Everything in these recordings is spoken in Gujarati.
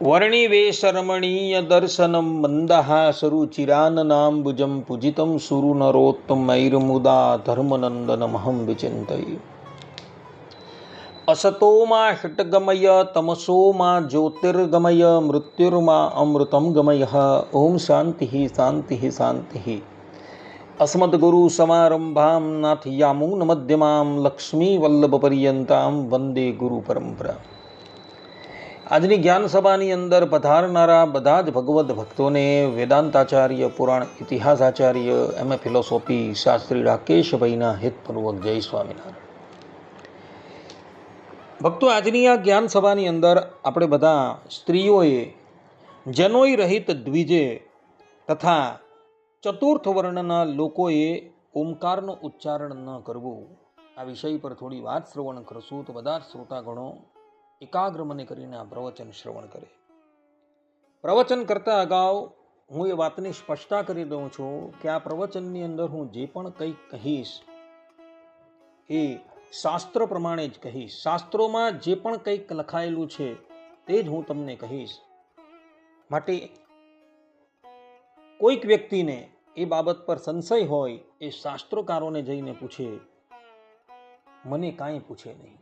वर्णिवेशरमणीय दर्शनं मन्दहासरुचिराननाम्बुजं पूजितं सुरनरोत्तमैर्मुदा धर्मनन्दनमहं विचिन्तये। असतो मा षट्गमय तमसो मा ज्योतिर्गमय मृत्युर्मा अमृतं गमयः। ओम शान्तिः शान्तिः शान्तिः। अस्मद्गुरुसमारम्भां नाथयामुनमध्यमां लक्ष्मीवल्लभपर्यन्तां वन्दे गुरुपरम्परा। આજની જ્ઞાન સભાની અંદર પધારનારા બધા જ ભગવદ્ ભક્તોને વેદાંતાચાર્ય, પુરાણ ઇતિહાસાચાર્ય, એમ.એ. ફિલોસોફી શાસ્ત્રી રાકેશભાઈના હિતપૂર્વક જય સ્વામિનારાયણ. ભક્તો, આજની આ જ્ઞાન સભાની અંદર આપણે બધા સ્ત્રીઓએ જનોઈ રહિત દ્વિજે તથા ચતુર્થ વર્ણના લોકોએ ઓમકારનું ઉચ્ચારણ ન કરવું, આ વિષય પર થોડી વાત શ્રવણ કરશું તો બધા જ શ્રોતાગણો એકાગ્ર મને કરીને આ પ્રવચન શ્રવણ કરે. પ્રવચન કરતા અગાઉ હું એ વાતની સ્પષ્ટતા કરી દઉં છું કે આ પ્રવચનની અંદર હું જે પણ કંઈક કહીશ એ શાસ્ત્ર પ્રમાણે જ કહીશ. શાસ્ત્રોમાં જે પણ કંઈક લખાયેલું છે તે જ હું તમને કહીશ. માટે કોઈક વ્યક્તિને એ બાબત પર સંશય હોય એ શાસ્ત્રકારોને જઈને પૂછે, મને કાંઈ પૂછે નહીં.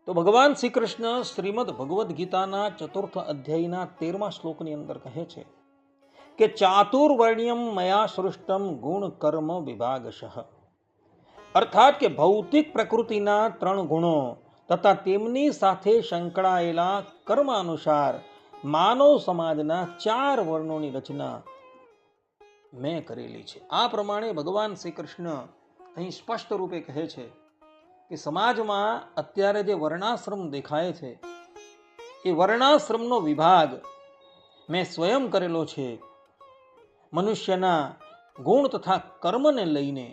તો ભગવાન શ્રી કૃષ્ણ શ્રીમદ ભગવદ્ ગીતાના ચતુર્થ અધ્યાયના 13મા શ્લોકની અંદર કહે છે કે ચાતુર્વર્ણ્યમ મયા સૃષ્ટમ ગુણ કર્મ વિભાગશઃ. અર્થાત કે ભૌતિક પ્રકૃતિના 3 ગુણો તથા તેમની સાથે સંકળાયેલા કર્મ અનુસાર માનવ સમાજના 4 વર્ણોની રચના મેં કરેલી છે. આ પ્રમાણે ભગવાન શ્રી કૃષ્ણ અહીં સ્પષ્ટ રૂપે કહે છે કે સમાજમાં અત્યારે જે વર્ણાશ્રમ દેખાય છે એ વર્ણાશ્રમનો વિભાગ મેં સ્વયં કરેલો છે. મનુષ્યના ગુણ તથા કર્મને લઈને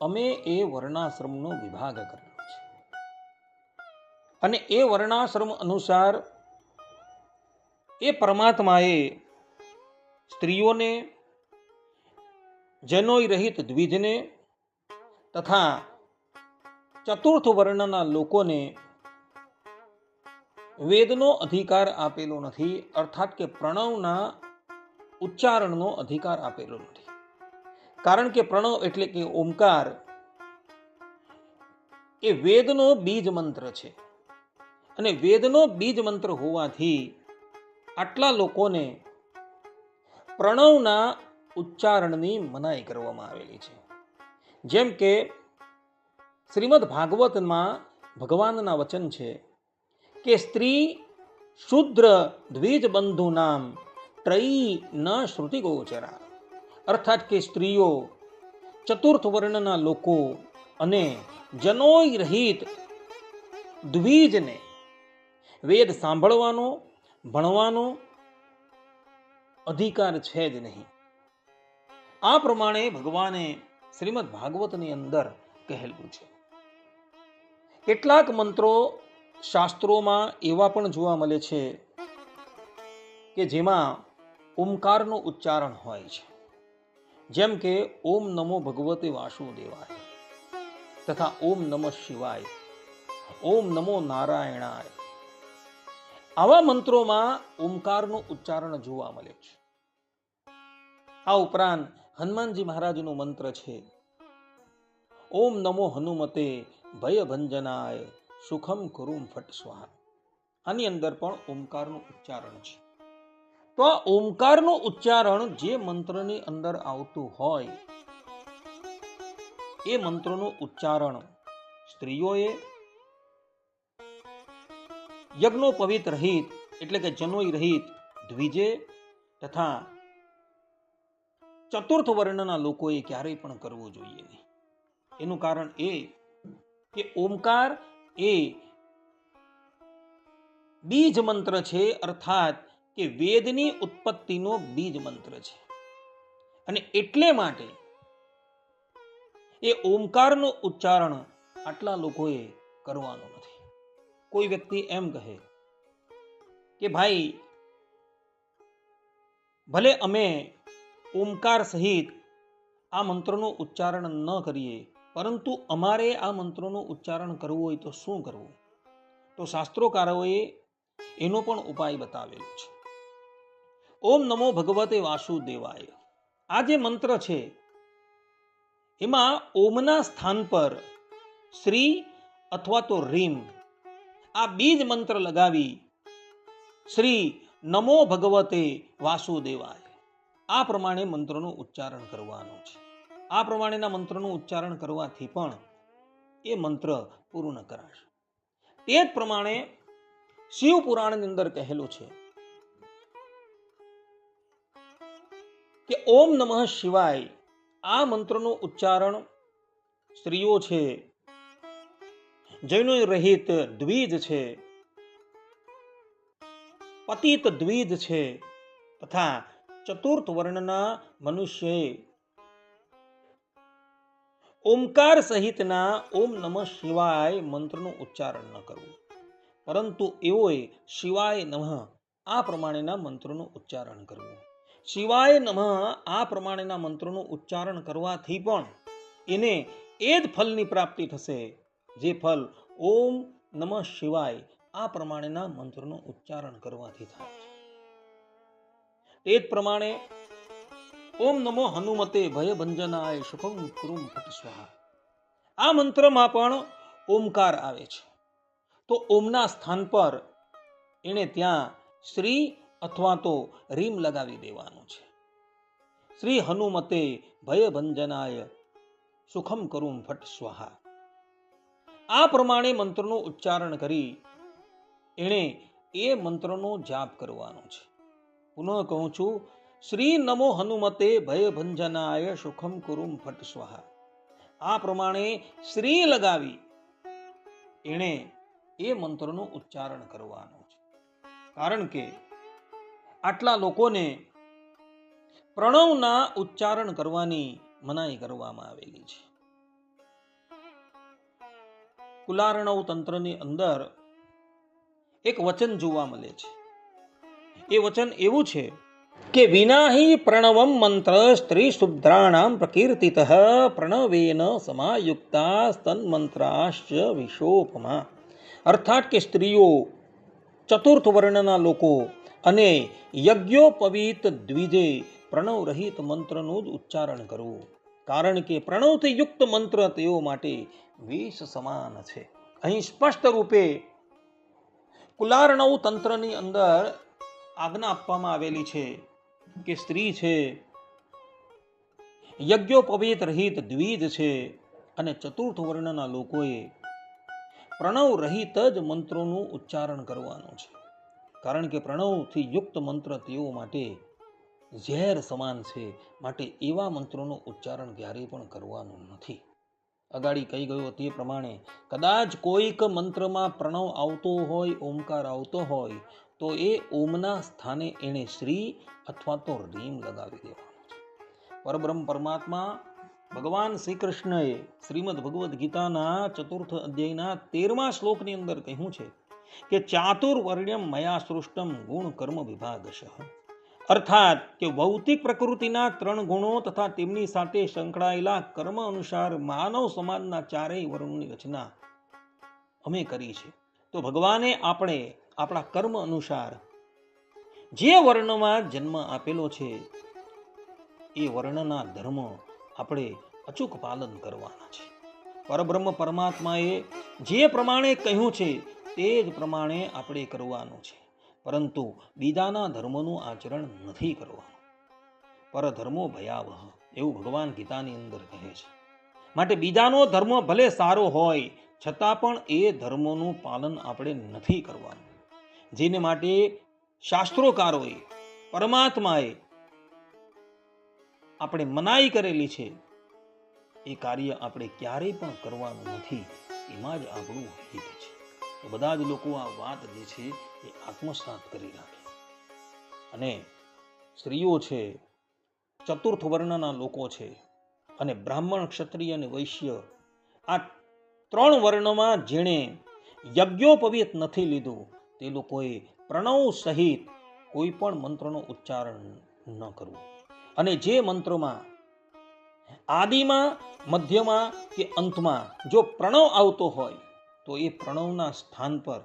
અમે એ વર્ણાશ્રમનો વિભાગ કરેલો છે. અને એ વર્ણાશ્રમ અનુસાર એ પરમાત્માએ સ્ત્રીઓને, જનોઈ રહિત દ્વિજને તથા ચતુર્થ વર્ણના લોકોને વેદનો અધિકાર આપેલો નથી. અર્થાત કે પ્રણવના ઉચ્ચારણનો અધિકાર આપેલો નથી. કારણ કે પ્રણવ એટલે કે ઓમકાર એ વેદનો બીજ મંત્ર છે. અને વેદનો બીજ મંત્ર હોવાથી આટલા લોકોને પ્રણવના ઉચ્ચારણની મનાઈ કરવામાં આવેલી છે. જેમ કે શ્રીમદ ભાગવતમાં ભગવાનના વચન છે કે સ્ત્રી શુદ્ર દ્વિજ બંધુ નામ ત્રયી ન શ્રુતિ ગોચરા. અર્થાત કે સ્ત્રીઓ, ચતુર્થ વર્ણના લોકો અને જનોઈ રહિત દ્વિજને વેદ સાંભળવાનો, ભણવાનો અધિકાર છે જ નહીં. આ પ્રમાણે ભગવાને શ્રીમદ ભાગવતની અંદર કહેલું છે. કેટલાક મંત્રો શાસ્ત્રોમાં એવા પણ જોવા મળે છે કે જેમાં ઓમકારનું ઉચ્ચારણ હોય છે. જેમ કે ઓમ નમો ભગવતે વાસુદેવાય તથા ઓમ નમઃ શિવાય, ઓમ નમો નારાયણાય. આવા મંત્રોમાં ઓમકારનું ઉચ્ચારણ જોવા મળે છે. આ ઉપરાંત હનુમાનજી મહારાજનું મંત્ર છે ઓમ નમો હનુમતે ભયભંજનાય સુખમ કુરુમ ફટ સ્વાહા. આની અંદર પણ ઓમકારનું ઉચ્ચારણ છે. તો આ ઓમકારનું ઉચ્ચારણ જે મંત્રની અંદર આવતું હોય એ મંત્રનું ઉચ્ચારણ સ્ત્રીઓએ યજ્ઞોપવિત રહિત એટલે કે જનોઈ રહિત દ્વિજે તથા ચતુર્થ વર્ણના લોકોએ ક્યારેય પણ કરવું જોઈએ નહીં. એનું કારણ એ કે ઓમકાર એ બીજ મંત્ર છે. અર્થાત કે વેદની ઉત્પત્તિનો બીજ મંત્ર છે. અને એટલે માટે એ ઓમકારનું ઉચ્ચારણ આટલા લોકોએ કરવાનું નથી. કોઈ વ્યક્તિ એમ કહે કે ભાઈ ભલે અમે ઓમકાર સહિત આ મંત્રનું ઉચ્ચારણ ન કરીએ, પરંતુ અમારે આ મંત્રોનું ઉચ્ચારણ કરવું હોય તો શું કરવું? તો શાસ્ત્રોકારોએ એનો પણ ઉપાય બતાવેલો છે. ઓમ નમો ભગવતે વાસુદેવાય. આ જે મંત્ર છે એમાં ઓમના સ્થાન પર શ્રી અથવા તો રીમ આ બીજ મંત્ર લગાવી શ્રી નમો ભગવતે વાસુદેવાય આ પ્રમાણે મંત્રનું ઉચ્ચારણ કરવાનું છે. આ પ્રમાણેના મંત્રનું ઉચ્ચારણ કરવાથી પણ એ મંત્ર પૂર્ણ કરાશે. તે જ પ્રમાણે શિવ પુરાણની અંદર કહેલું છે કે ઓમ નમઃ શિવાય આ મંત્રનું ઉચ્ચારણ સ્ત્રીઓ છે, જૈનો રહિત દ્વિજ છે, પતિત દ્વિજ છે તથા ચતુર્થ વર્ણના મનુષ્યએ ઓમકાર સહિતના ઓમ નમઃ શિવાય મંત્રનું ઉચ્ચારણ ન કરવું, પરંતુ એઓએ શિવાય નમઃ આ પ્રમાણેના મંત્રનું ઉચ્ચારણ કરવું. શિવાય નમઃ આ પ્રમાણેના મંત્રનું ઉચ્ચારણ કરવાથી પણ એને એ જ ફલની પ્રાપ્તિ થશે જે ફલ ઓમ નમઃ શિવાય આ પ્રમાણેના મંત્રનું ઉચ્ચારણ કરવાથી થાય છે. તે જ પ્રમાણે ઓમ નમો હનુમતે ભયભંજનાય શુભમ કુરુમ ફટ સ્વાહા આ મંત્રમાં પણ ઓમકાર આવે છે. તો ઓમના સ્થાન પર એને ત્યાં શ્રી અથવા તો રીમ લગાવી દેવાનું છે. શ્રી હનુમતે ભયભંજનાય સુખમ કરુમ ફટ સ્વાહા આ પ્રમાણે મંત્રનું ઉચ્ચારણ કરી એણે એ મંત્રનો જાપ કરવાનો છે. પુનઃ કહું છું, શ્રી નમો હનુમતે ભયભંજનાય સુખમ કુરુમ ફટ સ્વાહા આ પ્રમાણે શ્રી લગાવી એણે એ મંત્રનું ઉચ્ચારણ કરવાનું છે. કારણ કે આટલા લોકોને પ્રણવના ઉચ્ચારણ કરવાની મનાઈ કરવામાં આવેલી છે. કુલાર્ણવ તંત્રની અંદર એક વચન જોવા મળે છે. એ વચન એવું છે કે વિનાહી પ્રણવમ મંત્ર સ્ત્રી શુદ્રાણામ પ્રકીર્તિતઃ પ્રણવેન સમાયુક્તા સ્તન મંત્રાશ્ચ વિશોપમા. અર્થાત કે સ્ત્રીઓ, ચતુર્થ વર્ણના લોકો અને યજ્ઞોપવીત દ્વિજે પ્રણવ રહિત મંત્રનું જ ઉચ્ચારણ કરવું. કારણ કે પ્રણવથી યુક્ત મંત્ર તેઓ માટે વિષ સમાન છે. અહીં સ્પષ્ટ રૂપે કુલાર્ણવ તંત્રની અંદર આજ્ઞા આપવામાં આવેલી છે કે સ્ત્રી છે, યજ્ઞોપવીત રહિત દ્વિજ છે અને ચતુર્થ વર્ણના લોકોએ પ્રણવ રહિત જ મંત્રોનું ઉચ્ચારણ કરવાનું છે. કારણ કે પ્રણવથી યુક્ત મંત્ર તેઓ માટે ઝેર સમાન છે. માટે એવા મંત્રોનું ઉચ્ચારણ ક્યારેય પણ કરવાનું નથી. અગાડી કહી ગયો તે પ્રમાણે કદાચ કોઈક મંત્રમાં પ્રણવ આવતો હોય, ઓમકાર આવતો હોય તો એ ઓમના સ્થાને એણે શ્રી અથવા તો રીમ લગાવી દેવાનું છે. પરબ્રહ્મ પરમાત્મા ભગવાન શ્રી કૃષ્ણએ શ્રીમદ ભગવદ્ ગીતાના ચતુર્થ અધ્યાયના 13મા શ્લોકની અંદર કહ્યું છે કે ચાતુર્વર્ણ્યમ મયા સૃષ્ટમ ગુણ કર્મ વિભાગશઃ. અર્થાત કે ભૌતિક પ્રકૃતિના 3 ગુણો તથા તેમની સાથે સંકળાયેલા કર્મ અનુસાર માનવ સમાજના 4 વર્ણોની રચના અમે કરી છે. તો ભગવાને આપણે આપણા કર્મ અનુસાર જે વર્ણમાં જન્મ આપેલો છે એ વર્ણના ધર્મ આપણે અચૂક પાલન કરવાના છે. પરબ્રહ્મ પરમાત્માએ જે પ્રમાણે કહ્યું છે તે જ પ્રમાણે આપણે કરવાનું છે. પરંતુ બીજાના ધર્મનું આચરણ નથી કરવાનું. પરધર્મો ભયાવહ એવું ભગવાન ગીતાની અંદર કહે છે. માટે બીજાનો ધર્મ ભલે સારો હોય છતાં પણ એ ધર્મનું પાલન આપણે નથી કરવાનું. જેને માટે શાસ્ત્રોકારોએ, પરમાત્માએ આપણે મનાઈ કરેલી છે એ કાર્ય આપણે ક્યારેય પણ કરવાનું નથી. એમાં જ આપણું હિત છે. તો બધા જ લોકો આ વાત જે છે એ આત્મસાત કરી રાખે. અને સ્ત્રીઓ છે, ચતુર્થ વર્ણના લોકો છે અને બ્રાહ્મણ, ક્ષત્રિય અને વૈશ્ય આ 3 વર્ણમાં જેણે યજ્ઞોપવીત નથી લીધું તે લોકોએ પ્રણવ સહિત કોઈ પણ મંત્રનું ઉચ્ચારણ ન કરવું. અને જે મંત્રમાં આદિમાં, મધ્યમાં કે અંતમાં જો પ્રણવ આવતો હોય તો એ પ્રણવના સ્થાન પર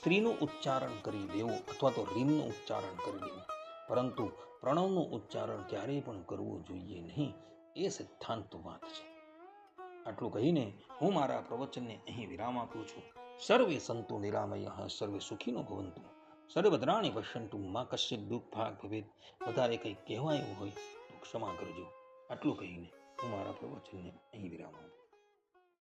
સ્ત્રીનું ઉચ્ચારણ કરી દેવું અથવા તો રીમનું ઉચ્ચારણ કરી દેવું, પરંતુ પ્રણવનું ઉચ્ચારણ ક્યારેય પણ કરવું જોઈએ નહીં, એ સિદ્ધાંત વાત છે. આટલું કહીને હું મારા પ્રવચનને અહીં વિરામ આપું છું. સર્વે સંતુ નિરામયઃ, સર્વે સુખીનો ભવંતુ, સર્વભદ્રાણિ પશ્યન્તુ, મા કશ્ચિત દુઃખભાગ ભવેત. વધારે કંઈક કહેવાયું હોય તો ક્ષમા કરજો. આટલું કહીને હું મારા પ્રવચનને અહીં વિરામ આપું.